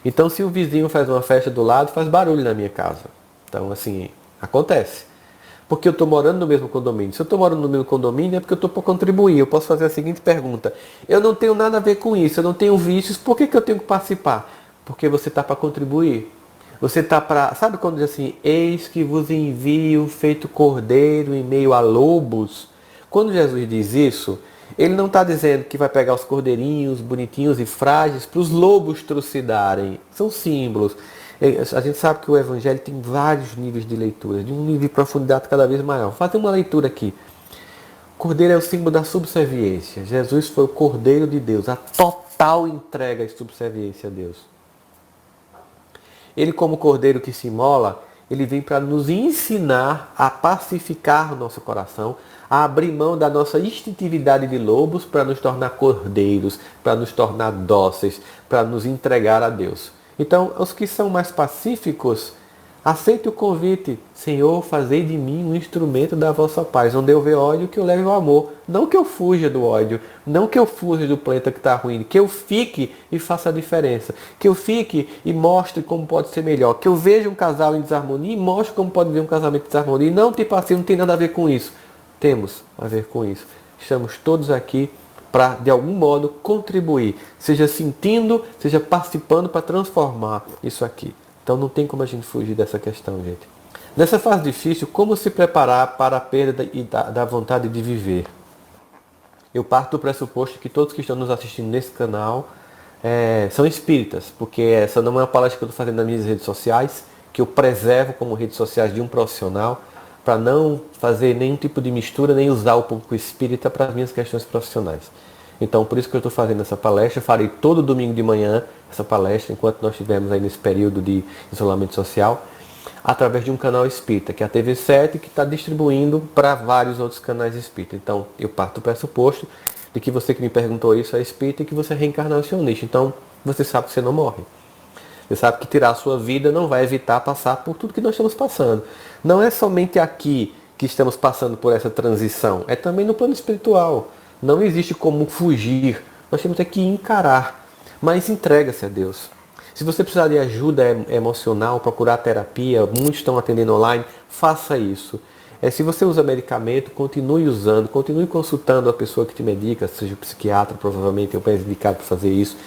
Então, se o vizinho faz uma festa do lado, faz barulho na minha casa. Então, assim, acontece. Porque eu estou morando no mesmo condomínio. Se eu estou morando no mesmo condomínio, é porque eu estou para contribuir. Eu posso fazer a seguinte pergunta. Eu não tenho nada a ver com isso, eu não tenho vícios, por que eu tenho que participar? Porque você está para contribuir. Você está para... Sabe quando diz assim, eis que vos envio feito cordeiro em meio a lobos? Quando Jesus diz isso, ele não está dizendo que vai pegar os cordeirinhos bonitinhos e frágeis para os lobos trucidarem. São símbolos. A gente sabe que o Evangelho tem vários níveis de leitura, de um nível de profundidade cada vez maior. Vou fazer uma leitura aqui. Cordeiro é o símbolo da subserviência. Jesus foi o Cordeiro de Deus, a total entrega e subserviência a Deus. Ele, como Cordeiro que se imola, ele vem para nos ensinar a pacificar o nosso coração, a abrir mão da nossa instintividade de lobos para nos tornar cordeiros, para nos tornar dóceis, para nos entregar a Deus. Então, os que são mais pacíficos, aceitem o convite. Senhor, fazei de mim um instrumento da vossa paz. Onde eu ver ódio, que eu leve o amor. Não que eu fuja do ódio, não que eu fuja do planeta que está ruim, que eu fique e faça a diferença. Que eu fique e mostre como pode ser melhor. Que eu veja um casal em desarmonia e mostre como pode ver um casamento em desarmonia. E não, tipo assim, não tem nada a ver com isso. Temos a ver com isso. Estamos todos aqui para, de algum modo, contribuir. Seja sentindo, seja participando para transformar isso aqui. Então não tem como a gente fugir dessa questão, gente. Nessa fase difícil, como se preparar para a perda e da vontade de viver? Eu parto do pressuposto que todos que estão nos assistindo nesse canal são espíritas, porque essa não é uma palestra que eu estou fazendo nas minhas redes sociais, que eu preservo como redes sociais de um profissional, para não fazer nenhum tipo de mistura, nem usar o público espírita para as minhas questões profissionais. Então, por isso que eu estou fazendo essa palestra. Eu farei todo domingo de manhã essa palestra, enquanto nós estivermos aí nesse período de isolamento social, através de um canal espírita, que é a TV7, que está distribuindo para vários outros canais espírita. Então, eu parto do pressuposto de que você que me perguntou isso é espírita e que você é reencarnacionista. Então, você sabe que você não morre. Você sabe que tirar a sua vida não vai evitar passar por tudo que nós estamos passando. Não é somente aqui que estamos passando por essa transição, é também no plano espiritual. Não existe como fugir, nós temos que encarar, mas entrega-se a Deus. Se você precisar de ajuda emocional, procurar terapia, muitos estão atendendo online, faça isso. Se você usa medicamento, continue usando, continue consultando a pessoa que te medica, seja o psiquiatra, provavelmente é o mais indicado para fazer isso.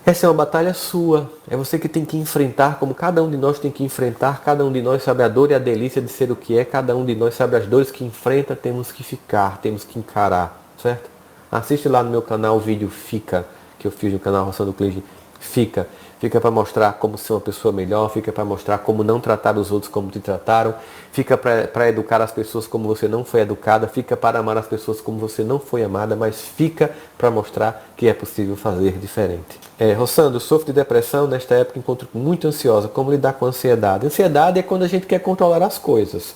Essa é uma batalha sua, é você que tem que enfrentar, como cada um de nós tem que enfrentar, cada um de nós sabe a dor e a delícia de ser o que é, cada um de nós sabe as dores que enfrenta, temos que ficar, temos que encarar, certo? Assiste lá no meu canal o vídeo Fica, que eu fiz no canal Roçando Clige, Fica para mostrar como ser uma pessoa melhor, fica para mostrar como não tratar os outros como te trataram, fica para educar as pessoas como você não foi educada, fica para amar as pessoas como você não foi amada, mas fica para mostrar que é possível fazer diferente. Roçando, sofro de depressão, nesta época encontro muito ansiosa. Como lidar com a ansiedade? Ansiedade é quando a gente quer controlar as coisas.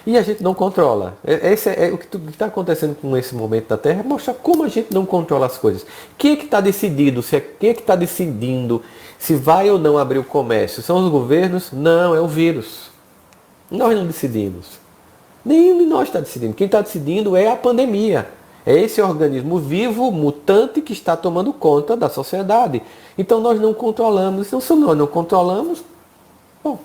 E a gente não controla. Esse é o que está acontecendo com esse momento da Terra, é mostrar como a gente não controla as coisas. Quem é que está decidido? Quem é que está decidindo se vai ou não abrir o comércio? São os governos? Não, é o vírus. Nós não decidimos. Nenhum de nós está decidindo. Quem está decidindo é a pandemia. É esse organismo vivo, mutante, que está tomando conta da sociedade. Então nós não controlamos. Então se nós não controlamos, bom,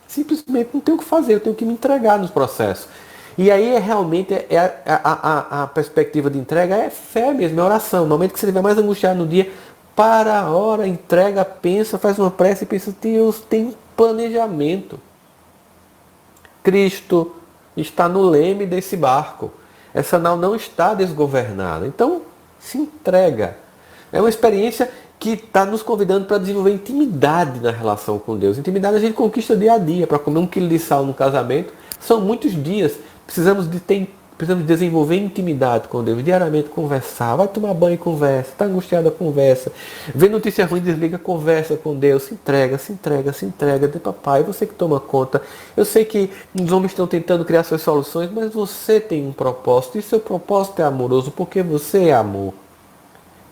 simplesmente não tenho o que fazer, eu tenho que me entregar nos processos. E aí realmente a perspectiva de entrega é fé mesmo, é oração. No momento que você estiver mais angustiado no dia, para a hora, entrega, pensa, faz uma prece e pensa, Deus tem planejamento. Cristo está no leme desse barco. Essa nau não está desgovernada. Então, se entrega. É uma experiência que está nos convidando para desenvolver intimidade na relação com Deus. Intimidade a gente conquista dia a dia. Para comer 1 quilo de sal no casamento, são muitos dias. Precisamos desenvolver intimidade com Deus. Diariamente conversar. Vai tomar banho e conversa. Está angustiada, conversa. Vê notícia ruim, desliga, conversa com Deus. Se entrega, se entrega, se entrega. De papai, você que toma conta. Eu sei que os homens estão tentando criar suas soluções, mas você tem um propósito. E seu propósito é amoroso, porque você é amor.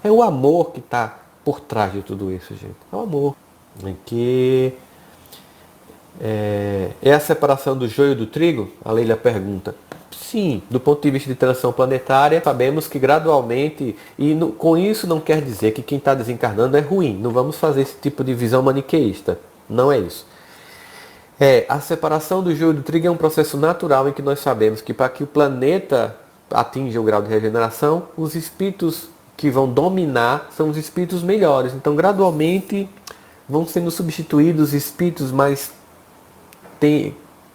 É o amor que está por trás de tudo isso, gente. É o amor. Que é a separação do joio do trigo? A Leila pergunta. Sim, do ponto de vista de transição planetária, sabemos que gradualmente, com isso não quer dizer que quem está desencarnando é ruim. Não vamos fazer esse tipo de visão maniqueísta. Não é isso. A separação do joio do trigo é um processo natural em que nós sabemos que para que o planeta atinja o grau de regeneração, os espíritos que vão dominar são os espíritos melhores. Então, gradualmente, vão sendo substituídos espíritos mais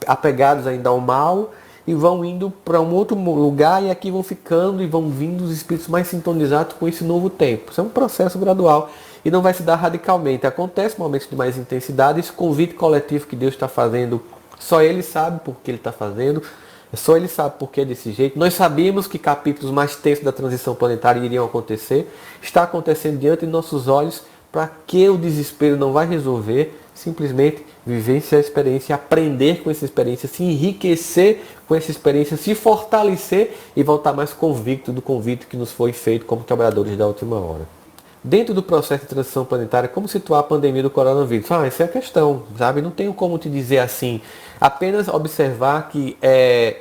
apegados ainda ao mal e vão indo para um outro lugar, e aqui vão ficando e vão vindo os espíritos mais sintonizados com esse novo tempo. Isso é um processo gradual e não vai se dar radicalmente. Acontece momentos de mais intensidade, esse convite coletivo que Deus está fazendo, só Ele sabe por que Ele está fazendo, só Ele sabe por que é desse jeito. Nós sabíamos que capítulos mais tensos da transição planetária iriam acontecer, está acontecendo diante de nossos olhos. Para que o desespero não vai resolver, simplesmente vivenciar a experiência, aprender com essa experiência, se enriquecer com essa experiência, se fortalecer e voltar mais convicto do convite que nos foi feito como trabalhadores da última hora. Dentro do processo de transição planetária, como situar a pandemia do coronavírus? Essa é a questão, sabe? Não tenho como te dizer assim. Apenas observar que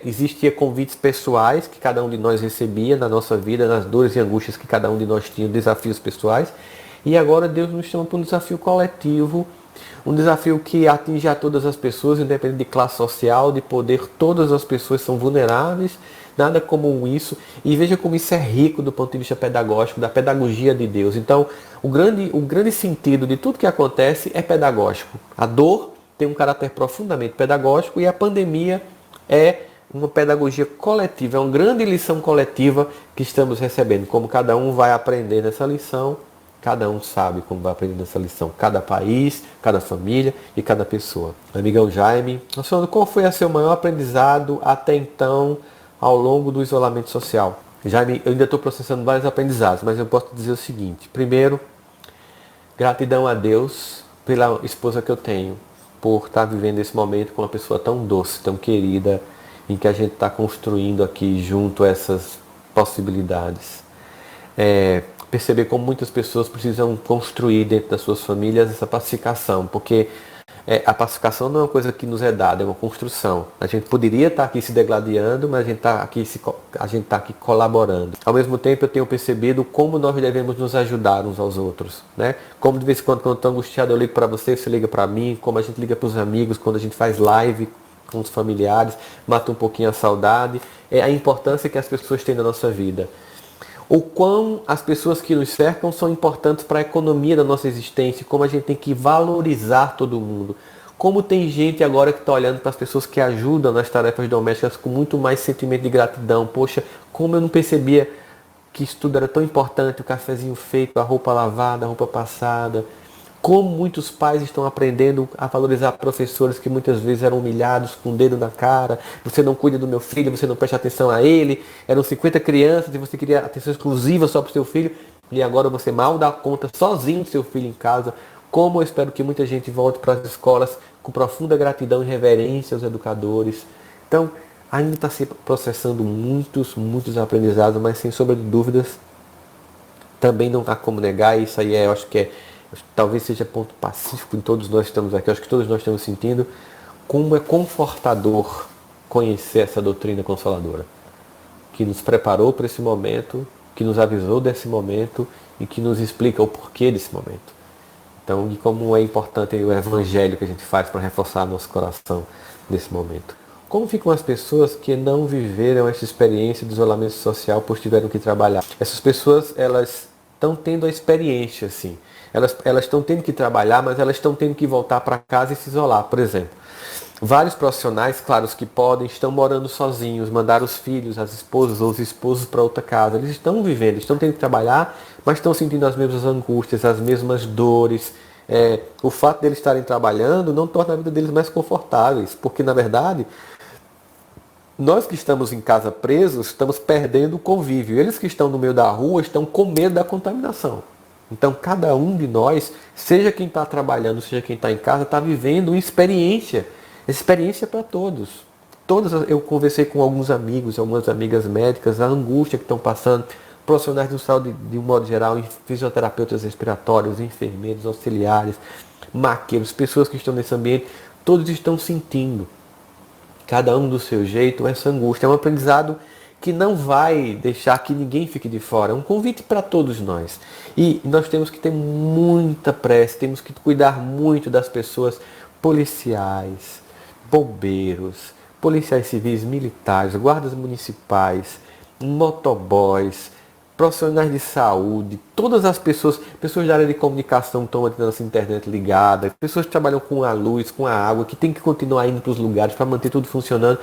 existia convites pessoais que cada um de nós recebia na nossa vida, nas dores e angústias que cada um de nós tinha, desafios pessoais. E agora Deus nos chama para um desafio coletivo, um desafio que atinge a todas as pessoas, independente de classe social, de poder. Todas as pessoas são vulneráveis, nada como isso. E veja como isso é rico do ponto de vista pedagógico, da pedagogia de Deus. Então, o grande sentido de tudo que acontece é pedagógico. A dor tem um caráter profundamente pedagógico e a pandemia é uma pedagogia coletiva, é uma grande lição coletiva que estamos recebendo. Como cada um vai aprender nessa lição, cada um sabe como vai aprender nessa lição. Cada país, cada família e cada pessoa. Amigão Jaime, qual foi o seu maior aprendizado até então ao longo do isolamento social? Jaime, eu ainda estou processando vários aprendizados, mas eu posso dizer o seguinte. Primeiro, gratidão a Deus pela esposa que eu tenho, por estar vivendo esse momento com uma pessoa tão doce, tão querida, em que a gente está construindo aqui junto essas possibilidades. Perceber como muitas pessoas precisam construir dentro das suas famílias essa pacificação, porque a pacificação não é uma coisa que nos é dada, é uma construção. A gente poderia estar aqui se degladiando, mas a gente está aqui colaborando. Ao mesmo tempo, eu tenho percebido como nós devemos nos ajudar uns aos outros, né? Como de vez em quando eu estou angustiado, eu ligo para você, você liga para mim, como a gente liga para os amigos, quando a gente faz live com os familiares, mata um pouquinho a saudade. É a importância que as pessoas têm na nossa vida. O quão as pessoas que nos cercam são importantes para a economia da nossa existência, como a gente tem que valorizar todo mundo. Como tem gente agora que está olhando para as pessoas que ajudam nas tarefas domésticas com muito mais sentimento de gratidão. Poxa, como eu não percebia que isso tudo era tão importante, o cafezinho feito, a roupa lavada, a roupa passada. Como muitos pais estão aprendendo a valorizar professores que muitas vezes eram humilhados com o dedo na cara. Você não cuida do meu filho, você não presta atenção a ele. Eram 50 crianças e você queria atenção exclusiva só para o seu filho. E agora você mal dá conta sozinho do seu filho em casa. Como eu espero que muita gente volte para as escolas com profunda gratidão e reverência aos educadores. Então, ainda está se processando muitos aprendizados, mas sem sombra de dúvidas, também não há como negar. Isso aí eu acho que talvez seja ponto pacífico em todos nós que estamos aqui. Acho que todos nós estamos sentindo como é confortador conhecer essa doutrina consoladora, que nos preparou para esse momento, que nos avisou desse momento e que nos explica o porquê desse momento. Então, e como é importante o evangelho que a gente faz para reforçar nosso coração nesse momento. Como ficam as pessoas que não viveram essa experiência de isolamento social, pois tiveram que trabalhar? Essas pessoas, elas estão tendo a experiência, assim. Elas estão tendo que trabalhar, mas elas estão tendo que voltar para casa e se isolar. Por exemplo, vários profissionais, claro, os que podem, estão morando sozinhos, mandaram os filhos, as esposas ou os esposos para outra casa. Eles estão vivendo, estão tendo que trabalhar, mas estão sentindo as mesmas angústias, as mesmas dores. O fato deles estarem trabalhando não torna a vida deles mais confortáveis, porque, na verdade, nós que estamos em casa presos, estamos perdendo o convívio. Eles que estão no meio da rua estão com medo da contaminação. Então, cada um de nós, seja quem está trabalhando, seja quem está em casa, está vivendo uma experiência. Experiência para todos. Eu conversei com alguns amigos, algumas amigas médicas, a angústia que estão passando, profissionais de saúde de um modo geral, fisioterapeutas respiratórios, enfermeiros, auxiliares, maqueiros, pessoas que estão nesse ambiente, todos estão sentindo, cada um do seu jeito, essa angústia. É um aprendizado que não vai deixar que ninguém fique de fora. É um convite para todos nós. E nós temos que ter muita pressa, temos que cuidar muito das pessoas, policiais, bombeiros, policiais civis, militares, guardas municipais, motoboys, profissionais de saúde, todas as pessoas, pessoas da área de comunicação estão mantendo essa internet ligada, pessoas que trabalham com a luz, com a água, que tem que continuar indo para os lugares para manter tudo funcionando.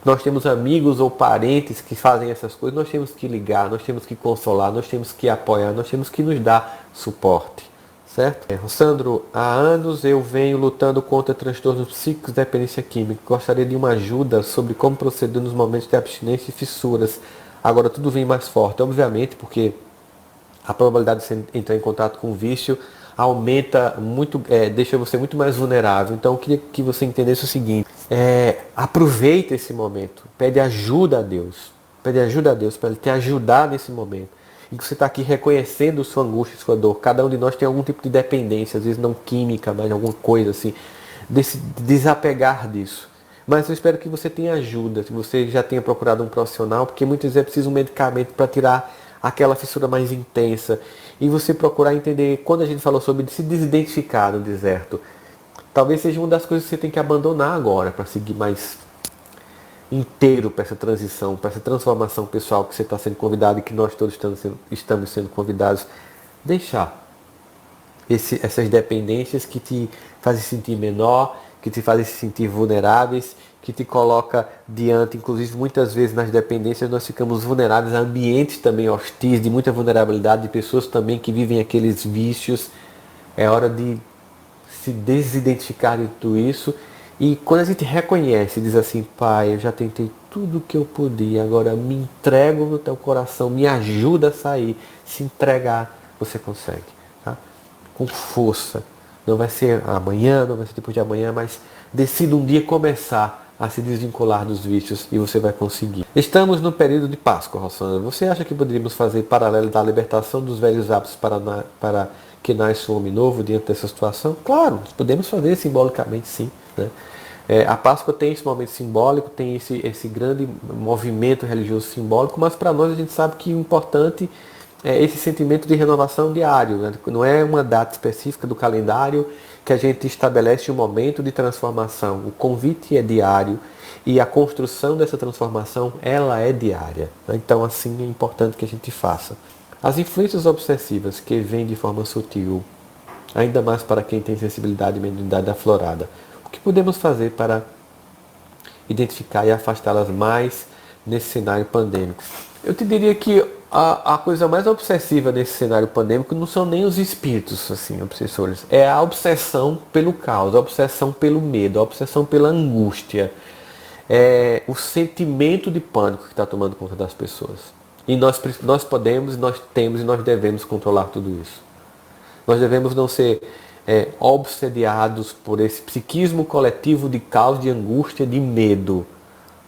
Nós temos amigos ou parentes que fazem essas coisas, nós temos que ligar, nós temos que consolar, nós temos que apoiar, nós temos que nos dar suporte. Certo? Sandro, há anos eu venho lutando contra transtornos psíquicos e dependência química. Gostaria de uma ajuda sobre como proceder nos momentos de abstinência e fissuras. Agora tudo vem mais forte, obviamente, porque a probabilidade de você entrar em contato com o vício aumenta muito, deixa você muito mais vulnerável. Então eu queria que você entendesse o seguinte: aproveita esse momento, pede ajuda a Deus para Ele te ajudar nesse momento. E que você está aqui reconhecendo sua angústia, sua dor. Cada um de nós tem algum tipo de dependência, às vezes não química, mas alguma coisa assim. Desapegar disso. Mas eu espero que você tenha ajuda, que você já tenha procurado um profissional, porque muitas vezes é preciso um medicamento para tirar aquela fissura mais intensa. E você procurar entender, quando a gente falou sobre se desidentificar no deserto, talvez seja uma das coisas que você tem que abandonar agora para seguir mais inteiro para essa transição, para essa transformação pessoal que você está sendo convidado e que nós todos estamos sendo convidados. Deixar essas dependências que te fazem se sentir menor, que te fazem se sentir vulneráveis, que te coloca diante, inclusive muitas vezes nas dependências nós ficamos vulneráveis a ambientes também hostis, de muita vulnerabilidade, de pessoas também que vivem aqueles vícios. É hora de se desidentificar de tudo isso. E quando a gente reconhece, diz assim: Pai, eu já tentei tudo o que eu podia, agora me entrego no teu coração, me ajuda a sair. Se entregar, você consegue. Tá? Com força. Não vai ser amanhã, não vai ser depois de amanhã, mas decida um dia começar a se desvincular dos vícios e você vai conseguir. Estamos no período de Páscoa, Rosana. Você acha que poderíamos fazer paralelo da libertação dos velhos hábitos para que nasça um homem novo diante dessa situação? Claro, podemos fazer simbolicamente, sim. Né? A Páscoa tem esse momento simbólico, tem esse grande movimento religioso simbólico, mas para nós a gente sabe que o importante é esse sentimento de renovação diário. Né? Não é uma data específica do calendário que a gente estabelece um momento de transformação. O convite é diário e a construção dessa transformação, ela é diária. Né? Então assim é importante que a gente faça. As influências obsessivas que vêm de forma sutil, ainda mais para quem tem sensibilidade e mediunidade aflorada, o que podemos fazer para identificar e afastá-las mais nesse cenário pandêmico? Eu te diria que a coisa mais obsessiva nesse cenário pandêmico não são nem os espíritos assim, obsessores. É a obsessão pelo caos, a obsessão pelo medo, a obsessão pela angústia. É o sentimento de pânico que está tomando conta das pessoas. E nós podemos, nós temos e nós devemos controlar tudo isso. Nós devemos não ser obsediados por esse psiquismo coletivo de caos, de angústia, de medo.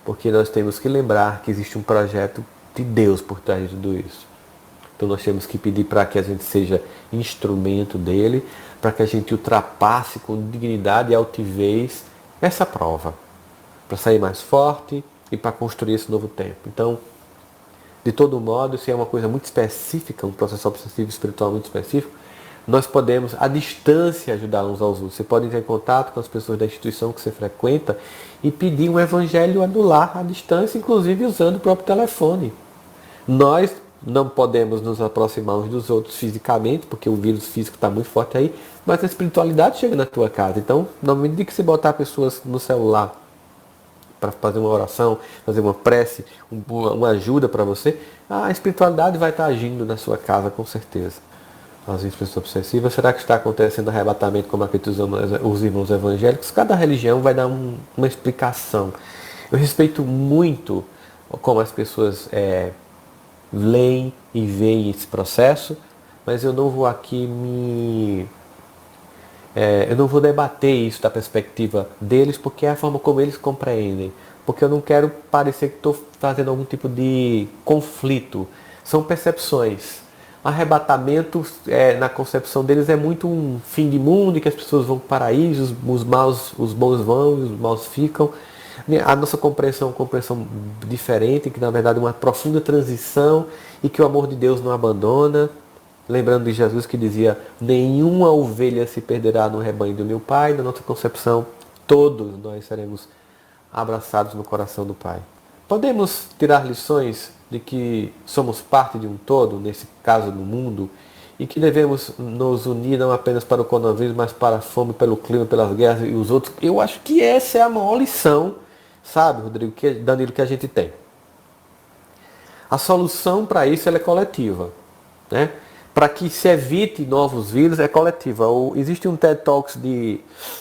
Porque nós temos que lembrar que existe um projeto de Deus por trás de tudo isso. Então nós temos que pedir para que a gente seja instrumento dele, para que a gente ultrapasse com dignidade e altivez essa prova, para sair mais forte e para construir esse novo tempo. Então, de todo modo, isso é uma coisa muito específica, um processo obsessivo espiritual muito específico. Nós podemos, à distância, ajudar uns aos outros. Você pode entrar em contato com as pessoas da instituição que você frequenta e pedir um evangelho anular à distância, inclusive usando o próprio telefone. Nós não podemos nos aproximar uns dos outros fisicamente, porque o vírus físico está muito forte aí, mas a espiritualidade chega na tua casa. Então, na medida que você botar pessoas no celular para fazer uma oração, fazer uma prece, uma ajuda para você, a espiritualidade vai estar agindo na sua casa, com certeza. As influências obsessivas, será que está acontecendo arrebatamento como acreditam os irmãos evangélicos? Cada religião vai dar uma explicação. Eu respeito muito como as pessoas leem e veem esse processo, mas eu não vou aqui eu não vou debater isso da perspectiva deles, porque é a forma como eles compreendem. Porque eu não quero parecer que estou fazendo algum tipo de conflito. São percepções. Arrebatamento, na concepção deles, é muito um fim de mundo, e que as pessoas vão para o paraíso, os bons vão, os maus ficam. A nossa compreensão é uma compreensão diferente, que na verdade é uma profunda transição e que o amor de Deus não abandona. Lembrando de Jesus que dizia: nenhuma ovelha se perderá no rebanho do meu Pai. Na nossa concepção, todos nós seremos abraçados no coração do Pai. Podemos tirar lições de que somos parte de um todo, nesse caso do mundo, e que devemos nos unir não apenas para o coronavírus, mas para a fome, pelo clima, pelas guerras e os outros. Eu acho que essa é a maior lição, sabe, Rodrigo, Danilo, que a gente tem. A solução para isso ela é coletiva, né? Para que se evite novos vírus é coletiva. Existe um TED Talks de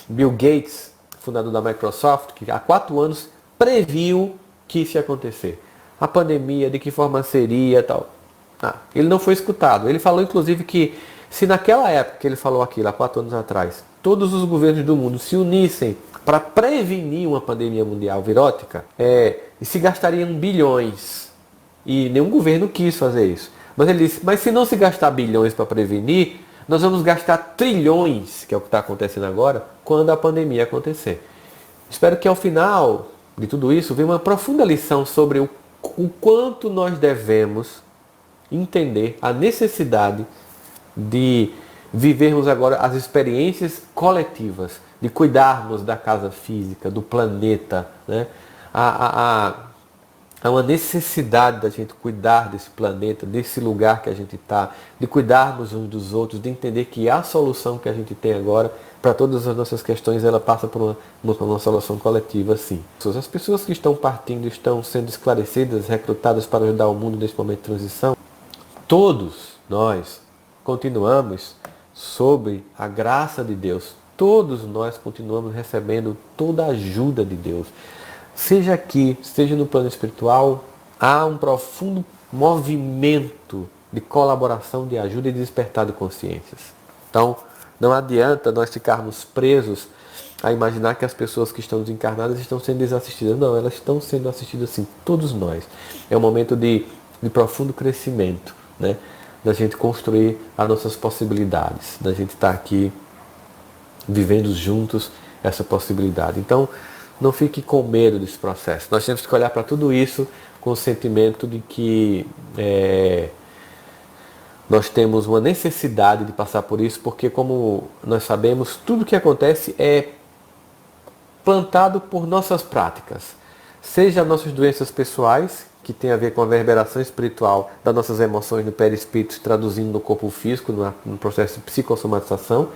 Bill Gates, fundador da Microsoft, que há 4 anos previu que isso ia acontecer. A pandemia, de que forma seria e tal. Ele não foi escutado. Ele falou, inclusive, que se naquela época que ele falou aquilo, há 4 anos atrás, todos os governos do mundo se unissem para prevenir uma pandemia mundial virótica, se gastariam bilhões. E nenhum governo quis fazer isso. Mas ele disse, mas se não se gastar bilhões para prevenir, nós vamos gastar trilhões, que é o que está acontecendo agora, quando a pandemia acontecer. Espero que ao final de tudo isso venha uma profunda lição sobre o quanto nós devemos entender a necessidade de vivermos agora as experiências coletivas, de cuidarmos da casa física, do planeta, né? Há uma necessidade da gente cuidar desse planeta, desse lugar que a gente está, de cuidarmos uns dos outros, de entender que a solução que a gente tem agora para todas as nossas questões, ela passa por uma solução coletiva, sim. As pessoas que estão partindo estão sendo esclarecidas, recrutadas para ajudar o mundo nesse momento de transição. Todos nós continuamos sob a graça de Deus. Todos nós continuamos recebendo toda a ajuda de Deus. Seja aqui, seja no plano espiritual, há um profundo movimento de colaboração, de ajuda e de despertar de consciências. Então, não adianta nós ficarmos presos a imaginar que as pessoas que estão desencarnadas estão sendo desassistidas. Não, elas estão sendo assistidas sim, todos nós. É um momento de profundo crescimento, né? Da gente construir as nossas possibilidades, da gente estar aqui vivendo juntos essa possibilidade. Então, não fique com medo desse processo. Nós temos que olhar para tudo isso com o sentimento de que nós temos uma necessidade de passar por isso, porque, como nós sabemos, tudo que acontece é plantado por nossas práticas. Seja nossas doenças pessoais, que tem a ver com a reverberação espiritual das nossas emoções no perispírito, traduzindo no corpo físico, no processo de psicossomatização,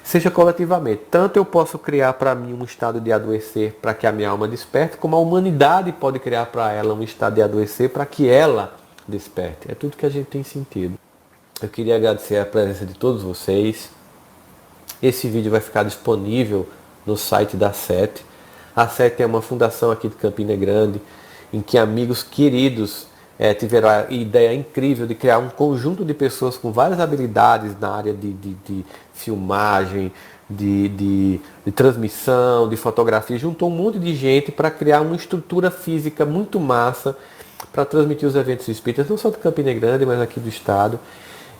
seja coletivamente. Tanto eu posso criar para mim um estado de adoecer para que a minha alma desperte, como a humanidade pode criar para ela um estado de adoecer para que ela desperte. É tudo que a gente tem sentido. Eu queria agradecer a presença de todos vocês. Esse vídeo vai ficar disponível no site da SET. A SET é uma fundação aqui de Campina Grande, em que amigos queridos tiveram a ideia incrível de criar um conjunto de pessoas com várias habilidades na área de filmagem, de transmissão, de fotografia. Juntou um monte de gente para criar uma estrutura física muito massa para transmitir os eventos espíritas, não só de Campina Grande, mas aqui do estado.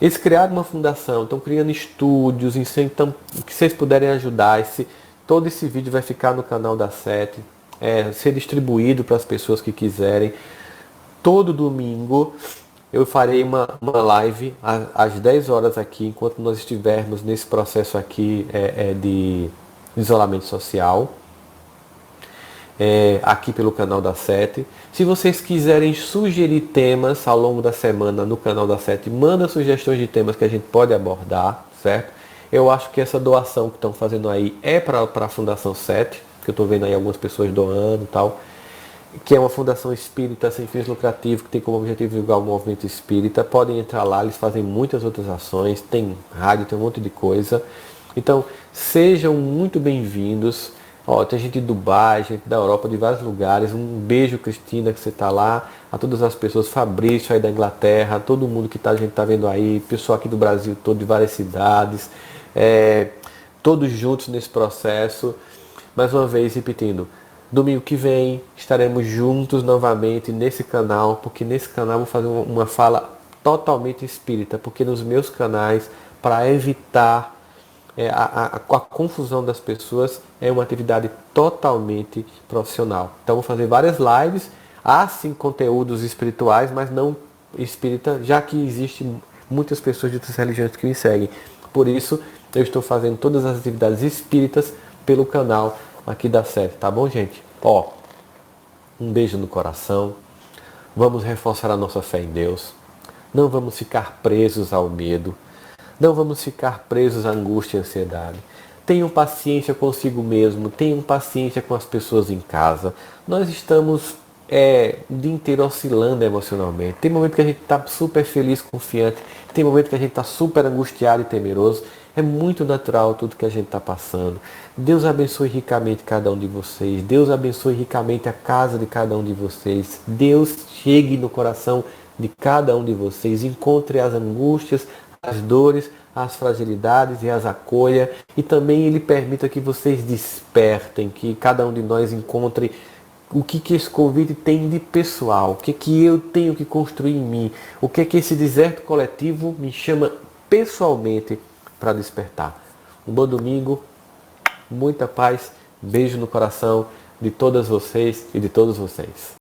Eles criaram uma fundação, estão criando estúdios, então, que vocês puderem ajudar. Todo esse vídeo vai ficar no canal da SET, ser distribuído para as pessoas que quiserem. Todo domingo eu farei uma live às 10 horas aqui, enquanto nós estivermos nesse processo aqui de isolamento social, aqui pelo canal da SET. Se vocês quiserem sugerir temas ao longo da semana no canal da SET, manda sugestões de temas que a gente pode abordar, certo? Eu acho que essa doação que estão fazendo aí é para a Fundação SET, que eu estou vendo aí algumas pessoas doando e tal, que é uma fundação espírita sem fins lucrativos, que tem como objetivo divulgar o movimento espírita. Podem entrar lá, eles fazem muitas outras ações, tem rádio, tem um monte de coisa. Então, sejam muito bem-vindos. Tem gente de Dubai, gente da Europa, de vários lugares. Um beijo, Cristina, que você está lá. A todas as pessoas, Fabrício aí da Inglaterra, todo mundo que a gente está vendo aí, pessoal aqui do Brasil todo, de várias cidades. Todos juntos nesse processo. Mais uma vez, repetindo, domingo que vem estaremos juntos novamente nesse canal, porque nesse canal eu vou fazer uma fala totalmente espírita, porque nos meus canais, para evitar a confusão das pessoas, é uma atividade totalmente profissional. Então vou fazer várias lives, há sim conteúdos espirituais, mas não espírita, já que existem muitas pessoas de outras religiões que me seguem. Por isso eu estou fazendo todas as atividades espíritas pelo canal aqui da SET, tá bom, gente? Um beijo no coração, Vamos reforçar a nossa fé em Deus. Não vamos ficar presos ao medo. Não vamos ficar presos à angústia e ansiedade. Tenham paciência consigo mesmo, tenham paciência com as pessoas em casa. Nós estamos o dia inteiro oscilando emocionalmente. Tem momento que a gente está super feliz, confiante. Tem momento que a gente está super angustiado e temeroso. É muito natural tudo que a gente está passando. Deus abençoe ricamente cada um de vocês. Deus abençoe ricamente a casa de cada um de vocês. Deus chegue no coração de cada um de vocês. Encontre as angústias, as dores, as fragilidades e as acolha. E também Ele permita que vocês despertem, que cada um de nós encontre o que esse convite tem de pessoal, o que eu tenho que construir em mim, o que esse deserto coletivo me chama pessoalmente para despertar. Um bom domingo, muita paz, beijo no coração de todas vocês e de todos vocês.